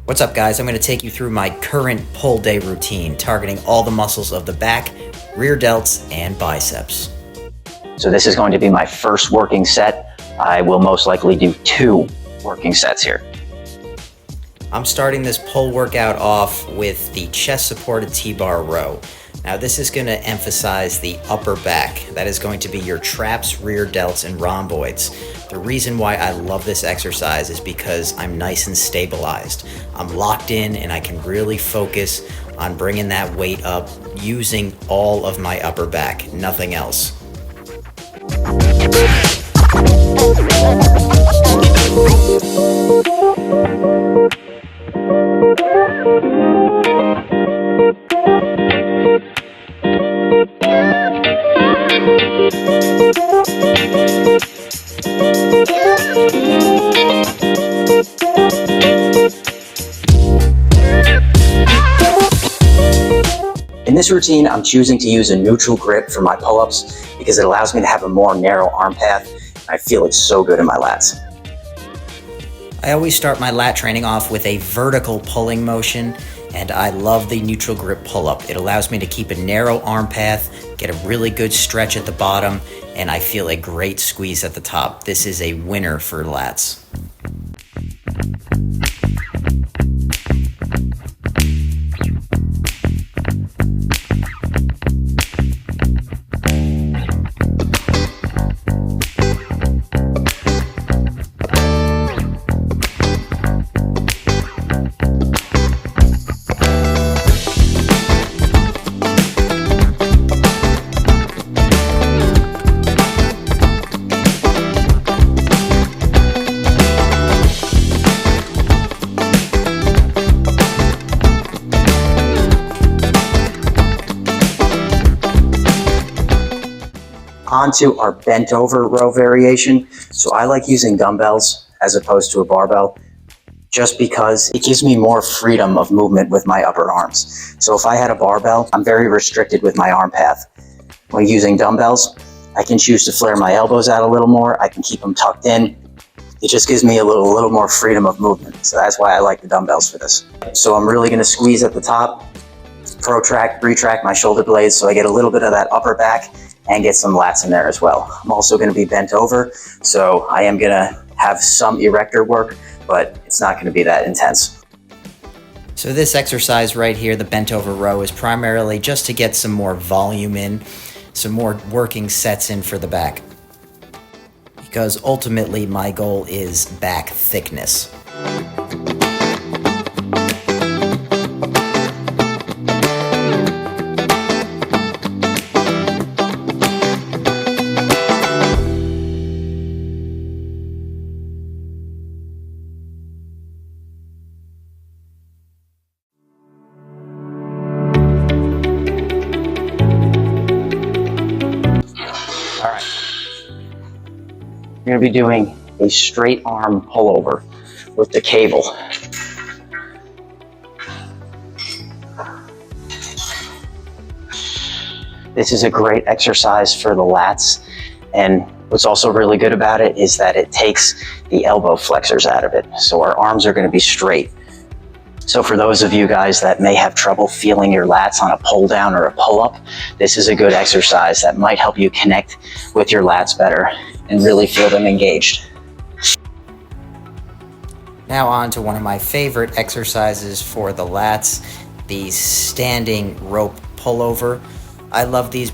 What's up, guys? I'm going to take you through my current pull day routine, targeting all the muscles of the back, rear delts, and biceps. So this is going to be my first working set. I will most likely do 2 working sets here. I'm starting this pull workout off with the chest supported T-bar row. Now this is going to emphasize the upper back. That is going to be your traps, rear delts, and rhomboids. The reason why I love this exercise is because I'm nice and stabilized. I'm locked in and I can really focus on bringing that weight up using all of my upper back, nothing else. In this routine, I'm choosing to use a neutral grip for my pull-ups because it allows me to have a more narrow arm path. I feel it's so good in my lats. I always start my lat training off with a vertical pulling motion, and I love the neutral grip pull-up. It allows me to keep a narrow arm path, get a really good stretch at the bottom, and I feel a great squeeze at the top. This is a winner for lats. Onto our bent over row variation. So I like using dumbbells as opposed to a barbell just because it gives me more freedom of movement with my upper arms. So if I had a barbell, I'm very restricted with my arm path. When using dumbbells, I can choose to flare my elbows out a little more. I can keep them tucked in. It just gives me a little more freedom of movement. So that's why I like the dumbbells for this. So I'm really going to squeeze at the top, protract, retract my shoulder blades so I get a little bit of that upper back and get some lats in there as well. I'm also going to be bent over, so I am going to have some erector work, but it's not going to be that intense. So this exercise right here, the bent over row, is primarily just to get some more volume in, some more working sets in for the back. Because ultimately my goal is back thickness. All right, you're going to be doing a straight arm pullover with the cable. This is a great exercise for the lats, and what's also really good about it is that it takes the elbow flexors out of it, so our arms are going to be straight. So for those of you guys that may have trouble feeling your lats on a pull down or a pull up, this is a good exercise that might help you connect with your lats better and really feel them engaged. Now on to one of my favorite exercises for the lats, the standing rope pullover. I love these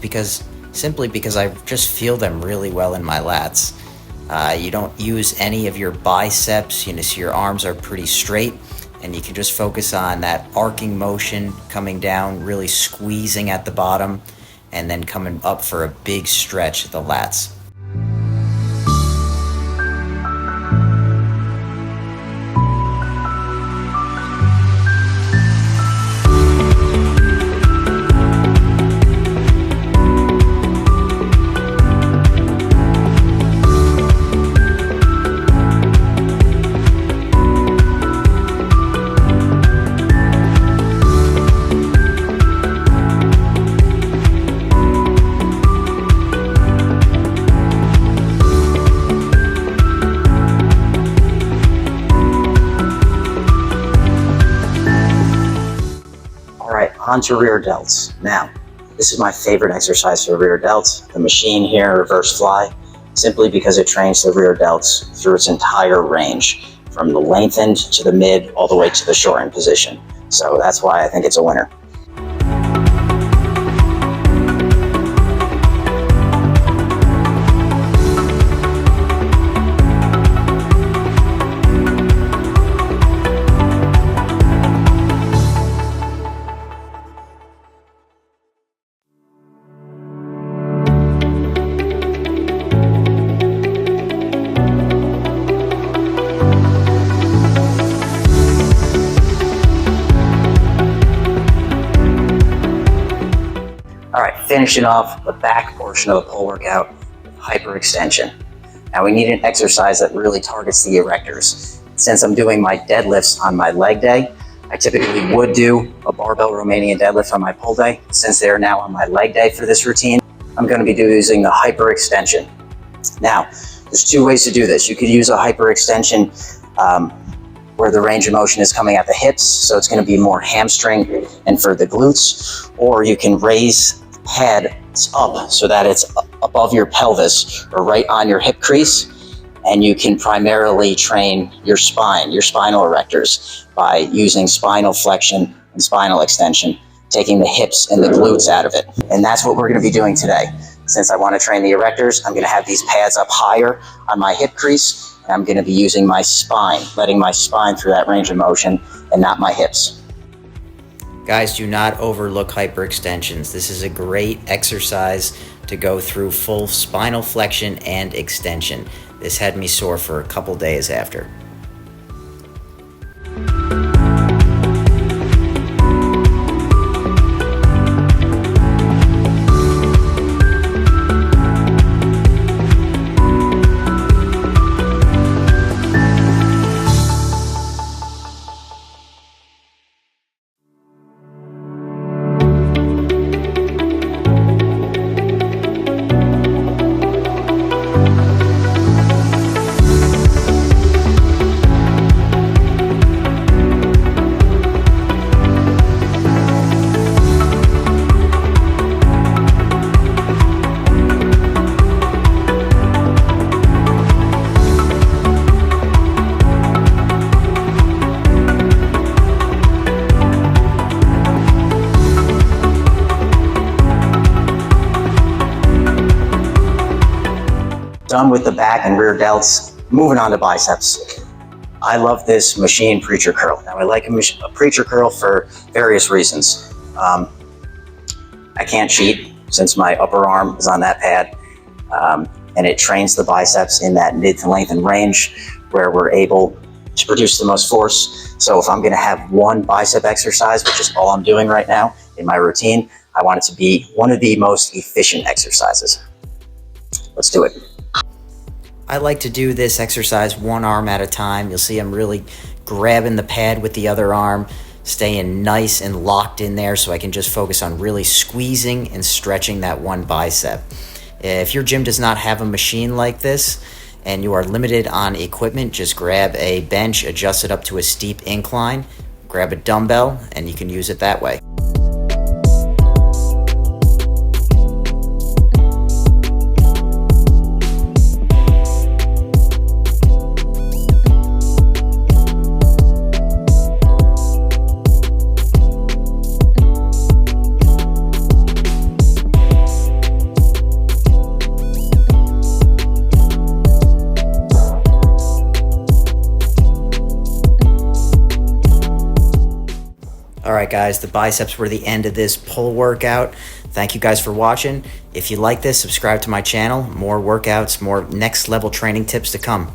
simply because I just feel them really well in my lats. You don't use any of your biceps, so your arms are pretty straight, and you can just focus on that arcing motion coming down, really squeezing at the bottom, and then coming up for a big stretch at the lats. on to rear delts. Now, this is my favorite exercise for rear delts, the machine here, reverse fly, simply because it trains the rear delts through its entire range, from the lengthened to the mid, all the way to the shortened position. So that's why I think it's a winner. All right, finishing off the back portion of the pull workout with hyperextension. Now we need an exercise that really targets the erectors. Since I'm doing my deadlifts on my leg day, I typically would do a barbell Romanian deadlift on my pull day. Since they're now on my leg day for this routine, I'm going to be using the hyperextension. Now, there's two ways to do this. You could use a hyperextension where the range of motion is coming at the hips, so it's going to be more hamstring and for the glutes, or you can raise the pad up so that it's above your pelvis or right on your hip crease, and you can primarily train your spine, your spinal erectors, by using spinal flexion and spinal extension, taking the hips and the glutes out of it. And that's what we're going to be doing today. Since I want to train the erectors, I'm going to have these pads up higher on my hip crease, and I'm going to be using my spine, letting my spine through that range of motion and not my hips. Guys, do not overlook hyperextensions. This is a great exercise to go through full spinal flexion and extension. This had me sore for a couple days after. Done with the back and rear delts, moving on to biceps. I love this machine preacher curl. Now I like a preacher curl for various reasons. I can't cheat since my upper arm is on that pad, and it trains the biceps in that mid to lengthen range where we're able to produce the most force. So if I'm gonna have one bicep exercise, which is all I'm doing right now in my routine, I want it to be one of the most efficient exercises. Let's do it. I like to do this exercise one arm at a time. You'll see I'm really grabbing the pad with the other arm, staying nice and locked in there so I can just focus on really squeezing and stretching that one bicep. If your gym does not have a machine like this and you are limited on equipment, just grab a bench, adjust it up to a steep incline, grab a dumbbell, and you can use it that way. Alright guys, the biceps were the end of this pull workout. Thank you guys for watching. If you like this, subscribe to my channel. More workouts, more next level training tips to come.